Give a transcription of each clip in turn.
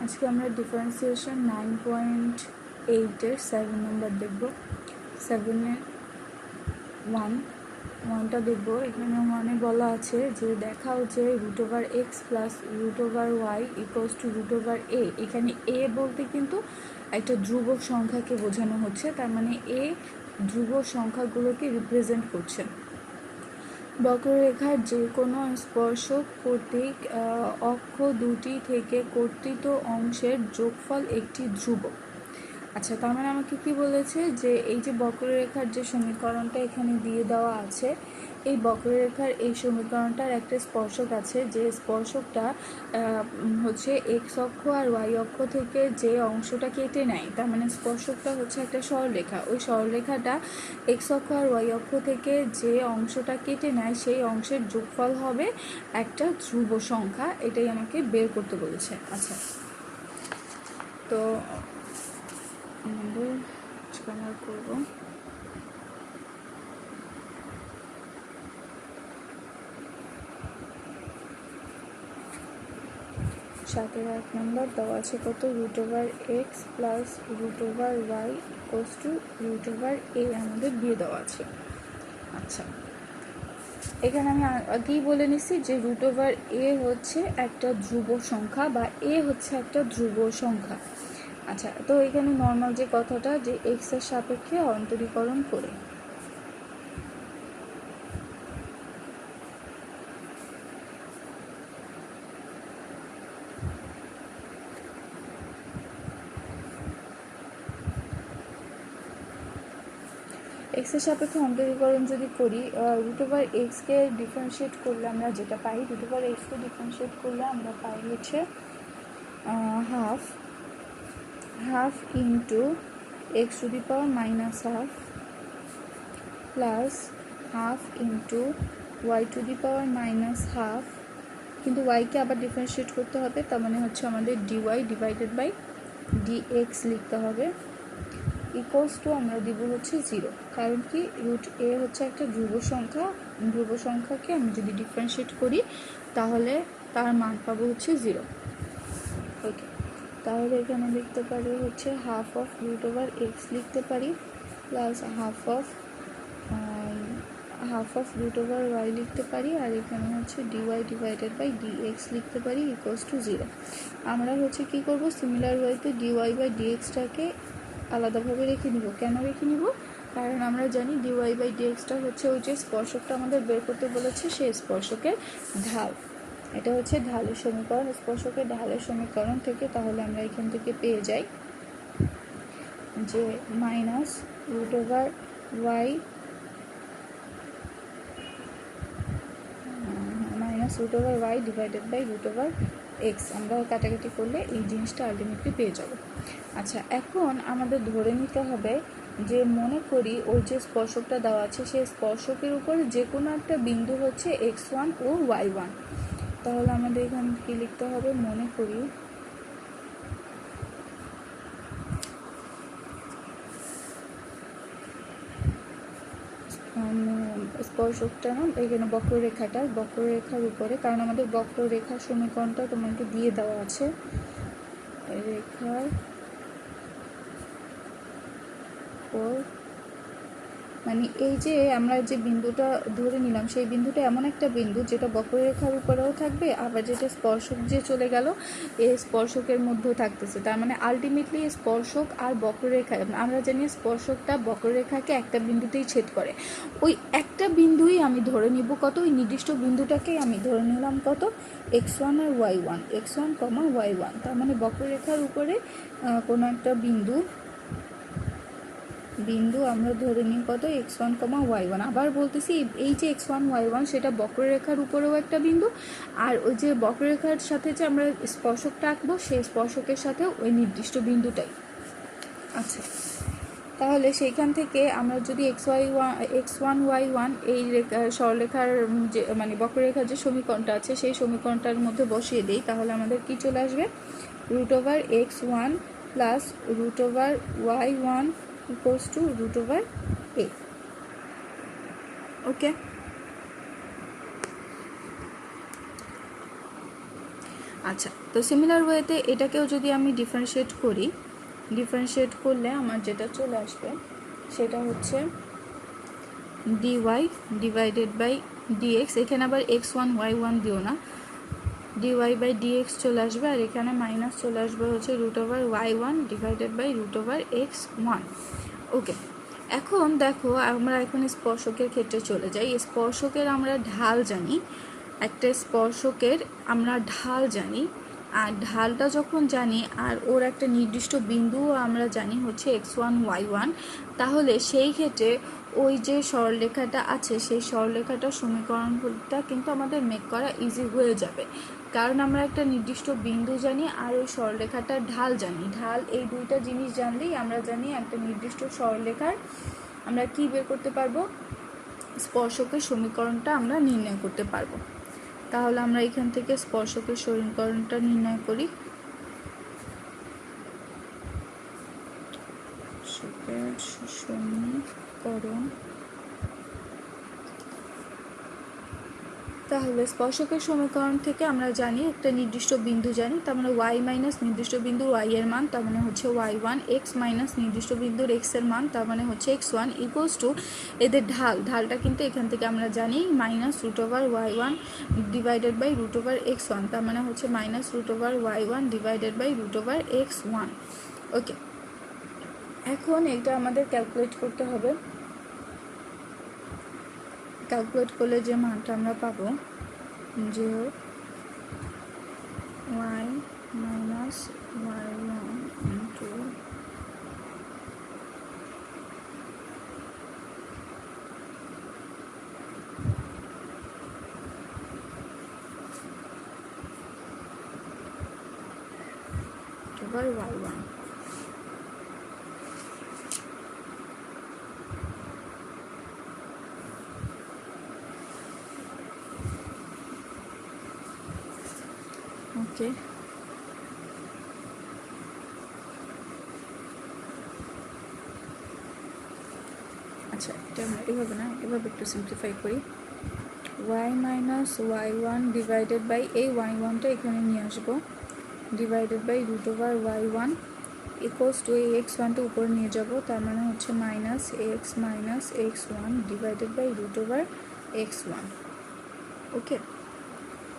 আজকে আমরা ডিফারেন্সিয়েশন 9.8 7 নম্বর দেখব। 7-এর 1টা দেখব। এখানে 1-এ বলা আছে যে দেখাও যে √x plus √y equals to √a। এখানে a বলতে কিন্তু একটা ধ্রুবক সংখ্যাকে বোঝানো হচ্ছে, তার মানে a ধ্রুবক সংখ্যাগুলোকে রিপ্রেজেন্ট করছে। বক্ররেখার যে কোনো স্পর্শক কর্তৃক অক্ষ দুটি থেকে কর্তৃত অংশের যোগফল একটি ধ্রুবক। আচ্ছা, তার মানে আমাকে কি বলেছে যে এই যে বক্ররেখার যে সমীকরণটা এখানে দিয়ে দেওয়া আছে, এই বক্ররেখার এই সমীকরণটার একটা স্পর্শক আছে, যে স্পর্শকটা হচ্ছে এক্স অক্ষ আর ওয়াই অক্ষ থেকে যে অংশটা কেটে নেয়, তার মানে স্পর্শকটা হচ্ছে একটা সরলরেখা। ওই সরলরেখাটা এক্স অক্ষ আর ওয়াই অক্ষ থেকে যে অংশটা কেটে নেয় সেই অংশের যোগফল হবে একটা ধ্রুব সংখ্যা। এটাই আমাকে বের করতে বলেছে। আচ্ছা, তো আমাদের আমরা করব সাতের 1 নম্বর দেওয়া আছে কত, √x plus √y equals to √a আমাদের দিয়ে দেওয়া আছে। আচ্ছা, এখানে আমি আগেই বলে নিছি যে √a হচ্ছে একটা ধ্রুব সংখ্যা বা a হচ্ছে একটা ধ্রুব সংখ্যা। আচ্ছা, তো এখানে নর্মাল যে কথাটা যে x এর সাপেক্ষে অন্তরীকরণ করে, x এর সাপেক্ষে অন্তরীকরণ যদি করি, √x কে ডিফারেন্সিয়েট করলে আমরা যেটা পাই, √x কে ডিফারেন্সিয়েট করলে আমরা পাই হচ্ছে half into x⁻⁻½ plus half into y⁻⁻½ কিন্তু ওয়াইকে আবার ডিফারেন্সিয়েট করতে হবে, তার মানে হচ্ছে আমাদের dy ডিভাইডেড বাই dx লিখতে হবে ইকুয়ালস টু আমরা দিব হচ্ছে 0। কারণ কি, √a হচ্ছে একটা ধ্রুব সংখ্যাকে আমি যদি ডিফারেন্সিয়েট করি তাহলে তার মান পাবো হচ্ছে 0। ওকে, তাহলে এখানে লিখতে পারি হচ্ছে হাফ অফ √x লিখতে পারি প্লাস হাফ অফ √y লিখতে পারি, আর এখানে হচ্ছে dy ডিভাইডেড বাই dx লিখতে পারি ইকুয়ালস টু 0। আমরা হচ্ছে কি করব, সিমিলার ওয়েতে dy বাই dxটাকে আলাদাভাবে রেখে নিব। কেন রেখে নিব? কারণ আমরা জানি dy বাই dxটা হচ্ছে ওই যে স্পর্শকটা আমাদের বের করতে বলেছে সেই স্পর্শকের ঢাল। এটা হচ্ছে ঢালের সমীকরণ, স্পর্শকের ঢালের সমীকরণ থেকে তাহলে আমরা এখান থেকে পেয়ে যাই যে minus √y divided by √x। আমরা কাটাকাটি করলে এই জিনিসটা আলটিমেটলি পেয়ে যাব। আচ্ছা, এখন আমাদের ধরে নিতে হবে যে মনে করি ওই যে স্পর্শকটা দেওয়া আছে সেই স্পর্শকের উপরে যে কোনো একটা বিন্দু হচ্ছে x1 ও y1। তাহলে আমাদের এখানে কি লিখতে হবে, মনে করি স্পর্শকটা না, এখানে বক্ররেখার উপরে, কারণ আমাদের বক্ররেখার সমীকরণটা তোমাকে দিয়ে দেওয়া আছে, রেখার উপর মানে এই যে আমরা যে বিন্দুটা ধরে নিলাম সেই বিন্দুটা এমন একটা বিন্দু যেটা বক্ররেখার উপরেও থাকবে, আবার যেটা স্পর্শক যে চলে গেল এই স্পর্শকের মধ্যেও থাকতেছে। তার মানে আলটিমেটলি স্পর্শক আর বক্ররেখা, আমরা জানি স্পর্শকটা বক্ররেখাকে একটা বিন্দুতেই ছেদ করে, ওই একটা বিন্দুই আমি ধরে নিব কত, ওই নির্দিষ্ট বিন্দুটাকেই আমি ধরে নিলাম কত, x1 আর y1, x1, y1। তার মানে বক্ররেখার উপরে কোনো একটা বিন্দু আমরা ধরে নিই কত, x1, y1। আবার বলতেছি এই যে x1, y1 সেটা বক্ররেখার উপরেও একটা বিন্দু, আর ওই যে বক্ররেখার সাথে যে আমরা স্পর্শকটা আঁকবো সেই স্পর্শকের সাথেও ওই নির্দিষ্ট বিন্দুটাই। আচ্ছা, তাহলে সেইখান থেকে আমরা যদি x1, y1 এই সরলরেখার যে মানে বক্ররেখার যে সমীকরণটা আছে সেই সমীকরণটার মধ্যে বসিয়ে দিই, তাহলে আমাদের কি চলে আসবে, √x1 plus √y1 equals to √a। ওকে, আচ্ছা, তো সিমিলার ওয়েতে এটাকেও যদি আমি ডিফারেন্সিয়েট করলে আমার যেটা চলে আসবে সেটা হচ্ছে ডিওয়াই ডিভাইডেড বাই ডিএক্স। এখানে আবার x1 y1 দিও না, ডিওয়াই বাই ডিএক্স চলে আসবে, আর এখানে মাইনাস চলে আসবে হচ্ছে √y1 ডিভাইডেড বাই √x1। ওকে, এখন দেখো আমরা এখন স্পর্শকের ক্ষেত্রে চলে যাই। স্পর্শকের আমরা ঢাল জানি, একটা স্পর্শকের আমরা ঢাল জানি, আর ঢালটা যখন জানি আর ওর একটা নির্দিষ্ট বিন্দুও আমরা জানি হচ্ছে x1 y1, তাহলে সেই ক্ষেত্রে ওই যে সরলরেখাটা আছে সেই সরলরেখাটার সমীকরণটা কিন্তু আমাদের মেক করা ইজি হয়ে যাবে, কারণ আমরা একটা নির্দিষ্ট বিন্দু জানি আর ওই সরলরেখাটার ঢাল জানি। ঢাল এই দুইটা জিনিস জানলেই আমরা জানি একটা নির্দিষ্ট সরলরেখার আমরা কি বের করতে পারবো, স্পর্শকের সমীকরণটা আমরা নির্ণয় করতে পারবো। তাহলে আমরা এখান থেকে স্পর্শকের সমীকরণটা নির্ণয় করি। সমীকরণ, তাহলে স্পর্শকের সমীকরণ থেকে আমরা জানি একটা নির্দিষ্ট বিন্দু জানি, তার মানে y মাইনাস নির্দিষ্ট বিন্দু y এর মান, তার মানে হচ্ছে y1, x মাইনাস নির্দিষ্ট বিন্দুর x এর মান, তার মানে হচ্ছে x1, ইকুয়ালস টু এদের ঢালটা কিন্তু এখান থেকে আমরা জানি -√y1 ডিভাইডেড বাই √x1, তার মানে হচ্ছে -√y1 ডিভাইডেড বাই √x1। ওকে, এখন এটা আমাদের ক্যালকুলেট করতে হবে। ক্যালকুলেট করলে যে মানটা আমরা পাবো যে y minus y1 into y1। ওকে, আচ্ছা এটা আমরা এভাবে না, এভাবে একটু সিম্পলিফাই করি। y minus y1 divided by এই y1টা এখানে নিয়ে আসবো, divided by √y1 equals two এই x1টা উপরে নিয়ে যাব, তার মানে হচ্ছে -x ডিভাইডেড বাই √x1। ওকে,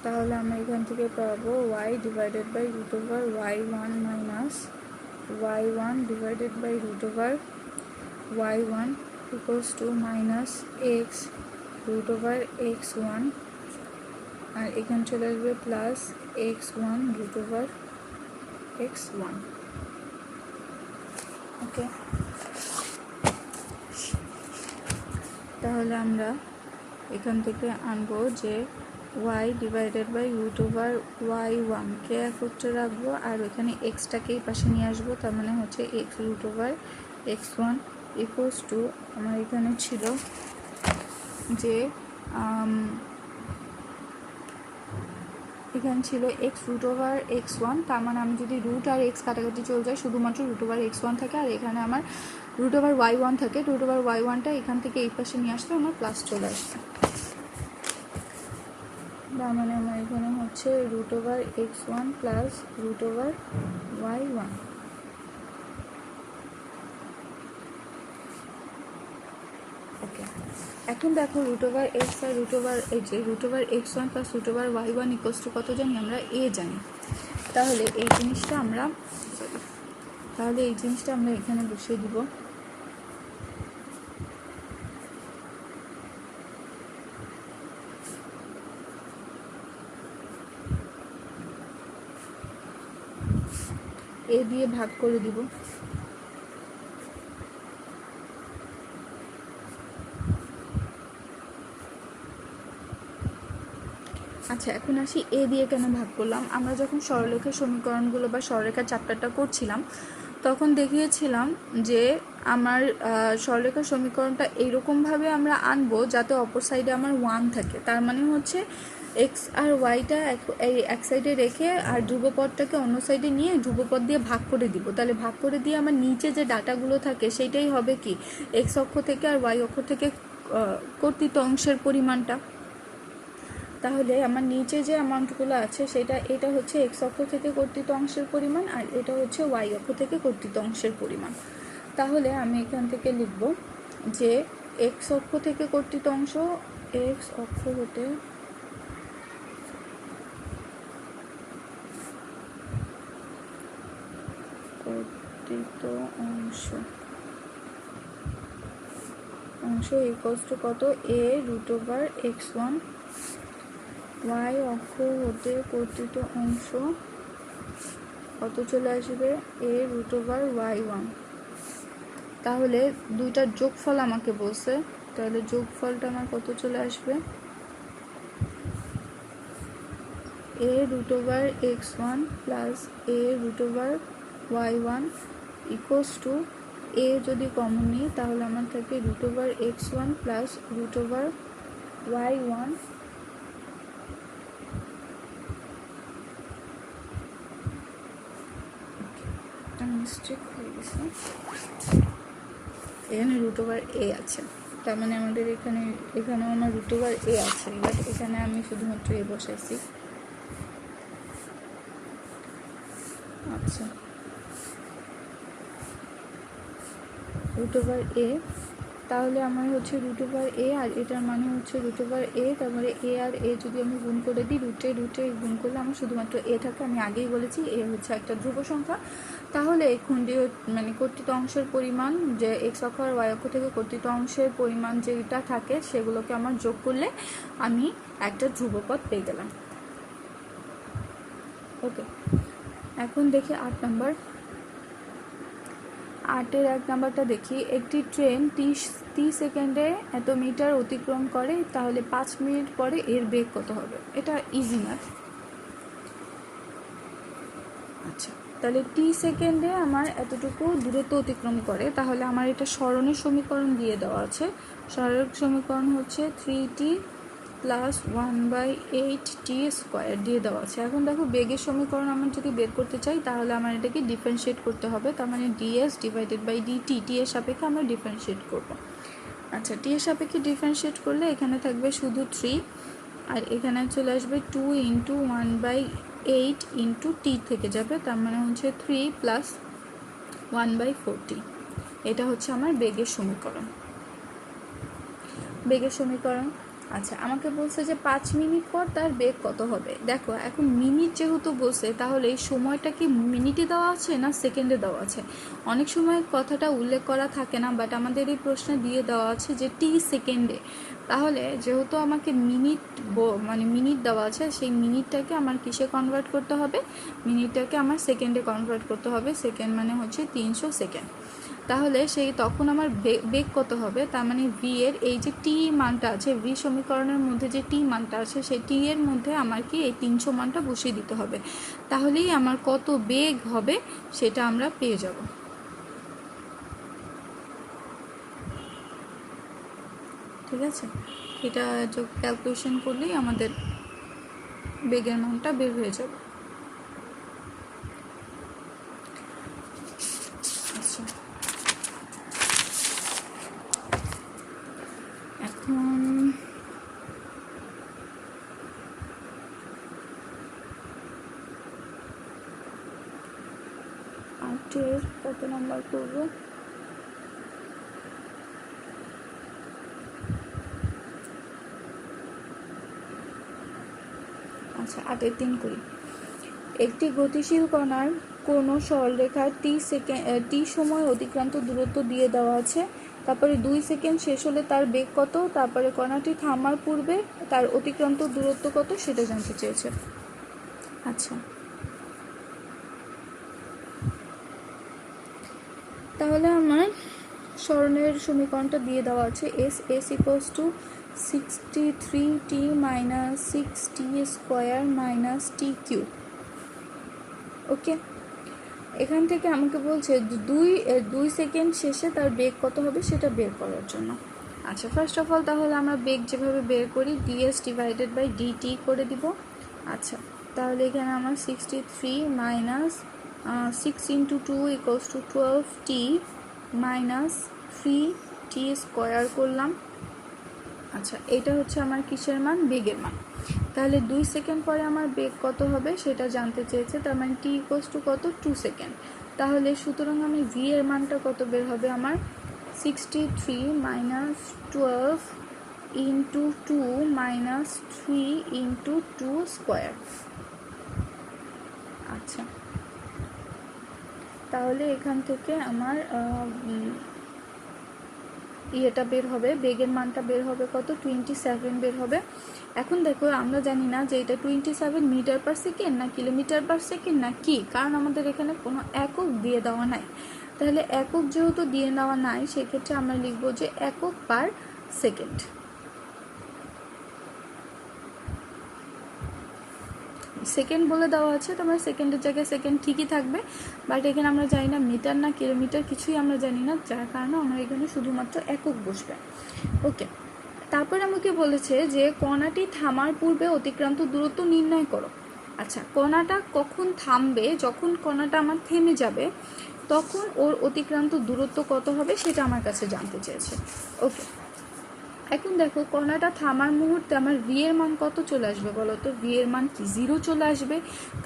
তাহলে আমরা এখান থেকে পাবো y divided by √y1 minus y1 divided by √y1 equals to -x √x1, আর এখানে চলে আসবে প্লাস x1 √x1। ওকে, তাহলে আমরা এখান থেকে আনবো যে y ডিভাইডেড বাই √y1 কে একত্রে রাখবো, আর ওখানে এক্সটাকে এই পাশে নিয়ে আসবো, তার মানে হচ্ছে x √x1 ইকুয়ালস টু আমার এখানে ছিল যে এখানে ছিল x √x1, তার মানে আমি যদি রুট আর x কাটাকাটি চলে যায় শুধুমাত্র √x1 থাকে, আর এখানে আমার √y1 থাকে। √y1টা এখান থেকে এই পাশে নিয়ে আসলে আমার প্লাস চলে আসবে, তার মানে আমার এখানে হচ্ছে √x1 প্লাস √y1। ওকে, এখন দেখো √x আর √x1 plus √y1 equals to কত জানি আমরা, a জানি। তাহলে এই জিনিসটা আমরা এখানে বসিয়ে দিব। a দিয়ে ভাগ করে দিব। আচ্ছা, এখন আসি এ দিয়ে কেন ভাগ করলাম। আমরা যখন সরলরেখার সমীকরণগুলো বা সরলরেখার চ্যাপ্টারটা করছিলাম তখন দেখিয়েছিলাম যে আমার সরলরেখার সমীকরণটা এইরকমভাবে আমরা আনবো যাতে অপর সাইডে আমার 1 থাকে, তার মানে হচ্ছে এক্স আর ওয়াইটা এক সাইডে রেখে আর ধ্রুবপদটাকে অন্য সাইডে নিয়ে ধ্রুবপদ দিয়ে ভাগ করে দিব। তাহলে ভাগ করে দিয়ে আমার নিচে যে ডাটাগুলো থাকে সেইটাই হবে কি এক্স অক্ষ থেকে আর ওয়াই অক্ষ থেকে কর্তৃত অংশের পরিমাণটা। তাহলে আমার নিচে যে অ্যামাউন্টগুলো আছে এটা হচ্ছে এক্স অক্ষ থেকে কর্তৃত অংশের পরিমাণ, আর এটা হচ্ছে ওয়াই অক্ষ থেকে কর্তৃত অংশের পরিমাণ। তাহলে আমি এখান থেকে লিখব যে এক্স অক্ষ থেকে কর্তৃত অংশ, এক্স অক্ষ হতে কর্তৃত অংশ ইকুয়ালস টু কত, a √x1, y অক্ষ হতে কর্তৃত অংশ কত চলে আসবে, a √y1। তাহলে দুইটার যোগফল আমাকে বলছে, তাহলে যোগফলটা আমার কত চলে আসবে, a √x1 plus a √y1 equals two a যদি কমন নিই তাহলে আমার থাকে √x1 প্লাস √y1 মিস্টেক হয়ে গেছে, এখানে √a আছে, তার মানে আমাদের এখানেও আমার √a আছে, বাট এখানে আমি শুধুমাত্র a বসাইছি। আচ্ছা, √a, তাহলে আমার হচ্ছে √a আর এটার মানে হচ্ছে √a, তারপরে a আর a যদি আমি গুণ করে দিই, রুটে গুণ করলে আমার শুধুমাত্র a থাকে। আমি আগেই বলেছি a হচ্ছে একটা ধ্রুব সংখ্যা। তাহলে এই খণ্ডীয় মানে কর্তৃত অংশের পরিমাণ, যে এক্স অক্ষ আর ওয়াই অক্ষ থেকে কর্তৃত অংশের পরিমাণ যেটা থাকে সেগুলোকে আমার যোগ করলে আমি একটা ধ্রুবপদ পেয়ে গেলাম। ওকে, এখন দেখি 8 নম্বর। 8-এর 1 নাম্বারটা দেখি। একটি ট্রেন 30 সেকেন্ডে এত মিটার অতিক্রম করে, তাহলে 5 মিনিট পরে এর বেগ কত হবে? এটা ইজি ম্যাথ। আচ্ছা, তাহলে টি সেকেন্ডে আমার এতটুকু দূরত্ব অতিক্রম করে, তাহলে আমার এটা সরণের সমীকরণ দিয়ে দেওয়া আছে। সরণের সমীকরণ হচ্ছে 3t প্লাস 1/8t² দিয়ে দেওয়া আছে। এখন দেখো বেগের সমীকরণ আমার যদি বের করতে চাই তাহলে আমার এটাকে ডিফারেন্সিয়েট করতে হবে, তার মানে ds ডিভাইডেড বাই dt, টি এর সাপেক্ষে আমরা ডিফারেন্সিয়েট করব। আচ্ছা, টি এর সাপেক্ষে ডিফারেন্সিয়েট করলে এখানে থাকবে শুধু 3, আর এখানে চলে আসবে 2 × 1/8 × t থেকে যাবে, তার মানে হচ্ছে 3 প্লাস 1/4t। এটা হচ্ছে আমার বেগের সমীকরণ। আচ্ছা, আমাকে বলছে যে 5 মিনিট পর তার বেগ কত হবে। দেখো, এখন মিনিট যেহেতু বলছে, তাহলে এই সময়টা কি মিনিটে দেওয়া আছে না সেকেন্ডে দেওয়া আছে? অনেক সময় কথাটা উল্লেখ করা থাকে না, বাট আমাদের এই প্রশ্নে দিয়ে দেওয়া আছে যে টি সেকেন্ডে। তাহলে যেহেতু আমাকে মিনিট দেওয়া আছে, সেই মিনিটটাকে আমার কিসে কনভার্ট করতে হবে? মিনিটটাকে আমার সেকেন্ডে কনভার্ট করতে হবে। সেকেন্ড মানে হচ্ছে 300 সেকেন্ড। তাহলে তখন আমার বেগ কত হবে? তার মানে ভি এর এই যে টি মানটা আছে, ভি সমীকরণের মধ্যে যে টি মানটা আছে, সেই টি এর মধ্যে আমার কি এই 300 মানটা বসিয়ে দিতে হবে। তাহলেই আমার কত বেগ হবে সেটা আমরা পেয়ে যাব। ঠিক আছে, এটা ক্যালকুলেশন করলেই আমাদের বেগের মানটা বের হয়ে যাবে। আচ্ছা, এখন আটের কত নাম্বার করবো? আচ্ছা, 8-এর 3 করি। একটি গতিশীল কণার কোনো সরলরেখার টি সময় অতিক্রান্ত দূরত্ব দিয়ে দেওয়া আছে, তারপরে 2 সেকেন্ড শেষ হলে তার বেগ কত, তারপরে কণাটি থামার পূর্বে তার অতিক্রান্ত দূরত্ব কত সেটা জানতে চেয়েছে। আচ্ছা, তাহলে আমার সরণের সমীকরণটা দিয়ে দেওয়া আছে। s equals to 63t - 6t² - t³ ওকে। এখান থেকে আমাকে বলছে 2 সেকেন্ড শেষে তার বেগ কত হবে সেটা বের করার জন্য। আচ্ছা, ফার্স্ট অফ অল তাহলে আমরা বেগ যেভাবে বের করি ds ডিভাইডেড বাই dt করে দিব। আচ্ছা, তাহলে এখানে আমার 63 - 6 × 2 = 12t - 3t² করলাম। আচ্ছা, এটা হচ্ছে আমার কিসের মান? বেগের মান। তাহলে 2 সেকেন্ড পরে আমার বেগ কত হবে সেটা জানতে চেয়েছে, তার মানে t ইকুয়ালস টু কত 2 সেকেন্ড। তাহলে সুতরাং আমি v এর মানটা কত বের হবে আমার 63 minus 12 into 2 minus 3 into 2 square. আচ্ছা, তাহলে এখান থেকে আমার ইয়েটা বের হবে, বেগের মানটা বের হবে কত 27 বের হবে। এখন দেখো আমরা জানি না যে এটা 27 মিটার পার সেকেন্ড না কিলোমিটার পার সেকেন্ড না কি, কারণ আমাদের এখানে কোনো একক দিয়ে দেওয়া নাই। তাহলে একক যেহেতু দিয়ে দেওয়া নাই সেক্ষেত্রে আমরা লিখবো যে একক পার সেকেন্ড। সেকেন্ড বলে দেওয়া আছে, তোমার সেকেন্ডের জায়গায় সেকেন্ড ঠিকই থাকবে, বাট এখানে আমরা জানি না মিটার না কিলোমিটার, কিছুই আমরা জানি না, যার কারণে আমরা এখানে শুধুমাত্র একক বসবে। ওকে, তারপর আমাকে বলেছে যে কণাটি থামার পূর্বে অতিক্রান্ত দূরত্ব নির্ণয় করো। আচ্ছা, কণাটা কখন থামবে, যখন কণাটা আমার থেমে যাবে তখন ওর অতিক্রান্ত দূরত্ব কত হবে সেটা আমার কাছে জানতে চেয়েছে। ওকে, এখন দেখো কণাটা থামার মুহূর্তে আমার ভি এর মান কত চলে আসবে বলো তো? ভি এর মান কি 0 চলে আসবে,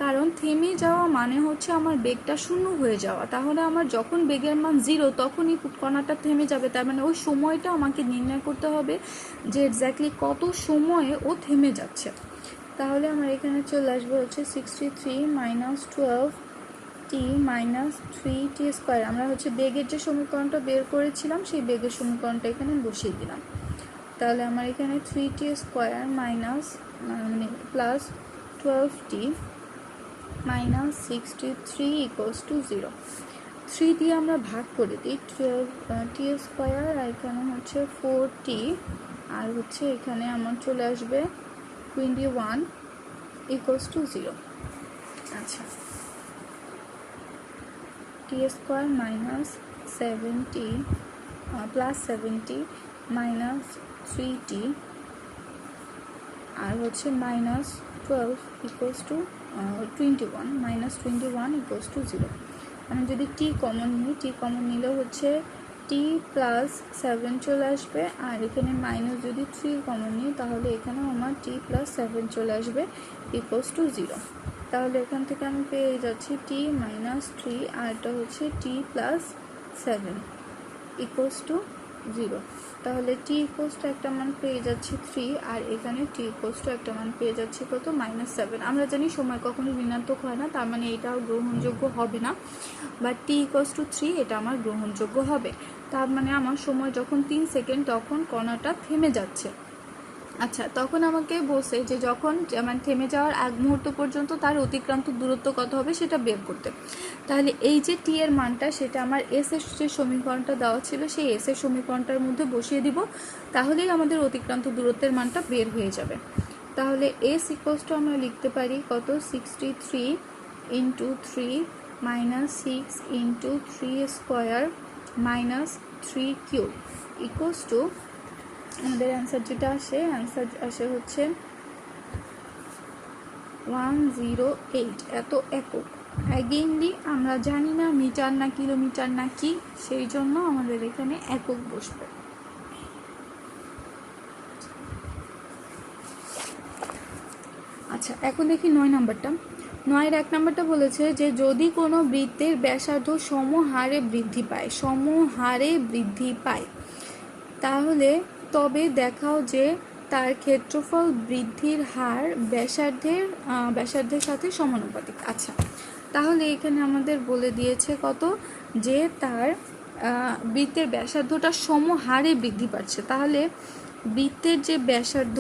কারণ থেমে যাওয়া মানে হচ্ছে আমার বেগটা শূন্য হয়ে যাওয়া। তাহলে আমার যখন বেগের মান 0 তখনই কণাটা থেমে যাবে, তার মানে ওই সময়টা আমাকে নির্ণয় করতে হবে যে এক্স্যাক্টলি কত সময়ে ও থেমে যাচ্ছে। তাহলে আমার এখানে চলে আসবে হচ্ছে 63 মাইনাস 12 টি মাইনাস 3t স্কোয়ার। আমরা হচ্ছে বেগের যে সমীকরণটা বের করেছিলাম সেই বেগের সমীকরণটা এখানে বসিয়ে দিলাম। তাহলে আমার এখানে 3t স্কোয়ার মাইনাস মানে plus 12t minus 63 equals to 0। 3 দিয়ে আমরা ভাগ করে দিই, 12t স্কোয়ার আর এখানে হচ্ছে 4t আর হচ্ছে এখানে আমার চলে আসবে 21 ইকুয়ালস টু 0। আচ্ছা, t square minus 7t plus 7t minus 3t আর হচ্ছে minus 12 equals to 21 minus 21 equals to 0। আমি যদি টি কমন নিই, টি কমন নিলে হচ্ছে টি প্লাস 7 চলে আসবে, আর এখানে মাইনাস যদি 3 কমন নিই তাহলে এখানেও আমার টি প্লাস 7 চলে আসবে ইকুয়ালস টু 0। তাহলে এখান থেকে আমি পেয়ে যাচ্ছি টি মাইনাস 3 আর এটা হচ্ছে টি প্লাস 7 ইকুয়ালস টু 0। তাহলে টি ইকুয়ালস টু একটা মান পেয়ে যাচ্ছি 3 আর এখানে টি ইকুয়ালস টু একটা মান পেয়ে যাচ্ছি কত -7। আমরা জানি সময় কখনো ঋণাত্মক হয় না, তার মানে এটাও গ্রহণযোগ্য হবে না, বাট টি ইকুয়ালস টু 3 এটা আমার গ্রহণযোগ্য হবে। তার মানে আমার সময় যখন 3 সেকেন্ড তখন কণাটা থেমে যাচ্ছে। আচ্ছা, তখন আমাকে বলছে যে যখন মানে থেমে যাওয়ার আগ মুহূর্ত পর্যন্ত তার অতিক্রান্ত দূরত্ব কত হবে সেটা বের করতে। তাহলে এই যে টি এর মানটা সেটা আমার এস এর যে সমীকরণটা দেওয়া ছিল সেই এস এর সমীকরণটার মধ্যে বসিয়ে দিব, তাহলেই আমাদের অতিক্রান্ত দূরত্বের মানটা বের হয়ে যাবে। তাহলে এস ইকুয়ালস টু আমরা লিখতে পারি কত 63 into 3 minus 6 into 3 square minus 3 cube equals to আমাদের অ্যান্সার যেটা আসে হচ্ছে 108 এত একক। অ্যাগেইনলি আমরা জানি না মিটার না কিলোমিটার না কি, সেই জন্য আমাদের এখানে একক বসবে। আচ্ছা, এখন দেখি 9 নাম্বারটা। 9-এর 1 নাম্বারটা বলেছে যে যদি কোনো বৃত্তের ব্যাসার্ধ সমহারে বৃদ্ধি পায় তাহলে তবে দেখাও যে তার ক্ষেত্রফল বৃদ্ধির হার ব্যাসার্ধের সাথে সমানুপাতিক। আচ্ছা, তাহলে এখানে আমাদের বলে দিয়েছে কত যে তার বৃত্তের ব্যাসার্ধটা সমহারে বৃদ্ধি পাচ্ছে। তাহলে বৃত্তের যে ব্যাসার্ধ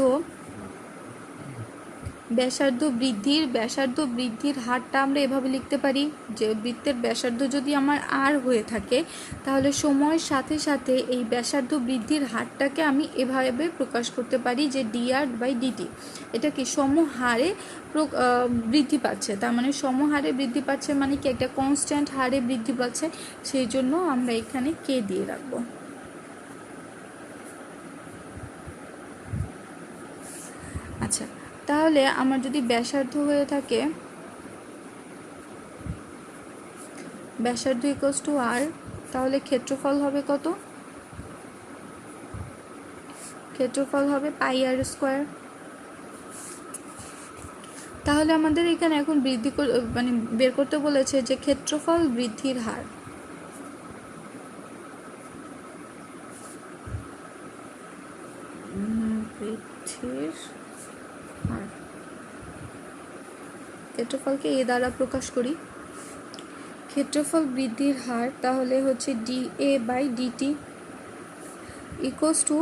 বৃদ্ধির হারটা আমরা এভাবে লিখতে পারি যে বৃত্তের ব্যাসার্ধ যদি আমার আর হয়ে থাকে তাহলে সময়ের সাথে সাথে এই ব্যাসার্ধ বৃদ্ধির হারটাকে আমি এভাবে প্রকাশ করতে পারি যে ডিআর বাই ডিটি। এটা কি সমহারে বৃদ্ধি পাচ্ছে, তার মানে সমহারে বৃদ্ধি পাচ্ছে মানে কি একটা কনস্ট্যান্ট হারে বৃদ্ধি পাচ্ছে, সেই জন্য আমরা এখানে কে দিয়ে রাখবো। আচ্ছা, তাহলে আমার যদি ব্যাসার্ধ হয়ে থাকে ব্যাসার্ধ ইকুয়ালস টু আর, তাহলে ক্ষেত্রফল হবে কত? ক্ষেত্রফল হবে পাই আর স্কোয়ার। তাহলে আমাদের এখানে এখন মানে বের করতে বলেছে যে ক্ষেত্রফল বৃদ্ধির হার। বৃদ্ধির হার, ক্ষেত্রফলকে এ দ্বারা প্রকাশ করি। ক্ষেত্রফল বৃদ্ধির হার তাহলে হচ্ছে dA/dt ইকুয়ালস টু,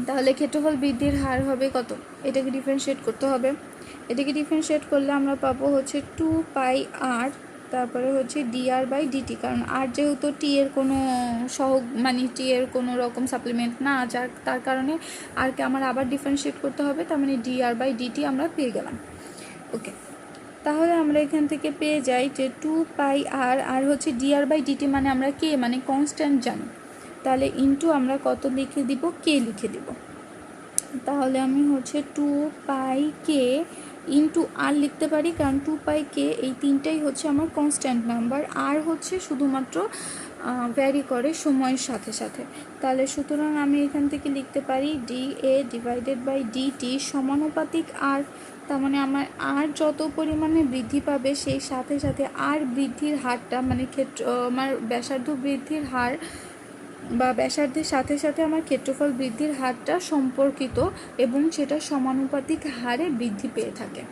তাহলে ক্ষেত্রফল বৃদ্ধির হার হবে কত, এটাকে ডিফারেন্সিয়েট করতে হবে। এটাকে ডিফারেন্সিয়েট করলে আমরা পাবো হচ্ছে 2πr, তারপরে হচ্ছে dr/dt, কারণ আর যেহেতু টি এর কোনো মানে টি এর কোনো রকম সাপ্লিমেন্ট না, তার কারণে আরকে আমার আবার ডিফারেন্সিয়েট করতে হবে, তার মানে dr/dt আমরা পেয়ে গেলাম। ওকে, তাহলে আমরা এখান থেকে পেয়ে যাই যে 2πr, আর হচ্ছে dr/dt মানে আমরা কে মানে কনস্ট্যান্ট জানি, তাহলে ইন্টু আমরা কত লিখে দিব, কে লিখে দিব। তাহলে আমি হচ্ছে 2πk ইন্টু আর লিখতে পারি, কারণ 2πk এই তিনটাই হচ্ছে আমার কনস্ট্যান্ট নাম্বার, আর হচ্ছে শুধুমাত্র ভ্যারি করে সময়ের সাথে সাথে। তাহলে সুতরাং আমি এখান থেকে লিখতে পারি dA/dt সমানুপাতিক আর, তার মানে আমার আর যত পরিমাণে বৃদ্ধি পাবে সেই সাথে সাথে আর বৃদ্ধির হারটা মানে আমার ব্যাসার্ধ বৃদ্ধির হার বা ব্যাসার্ধের সাথে সাথে আমার ক্ষেত্রফল বৃদ্ধির হারটা সম্পর্কিত এবং সেটা সমানুপাতিক হারে বৃদ্ধি পেয়ে থাকে।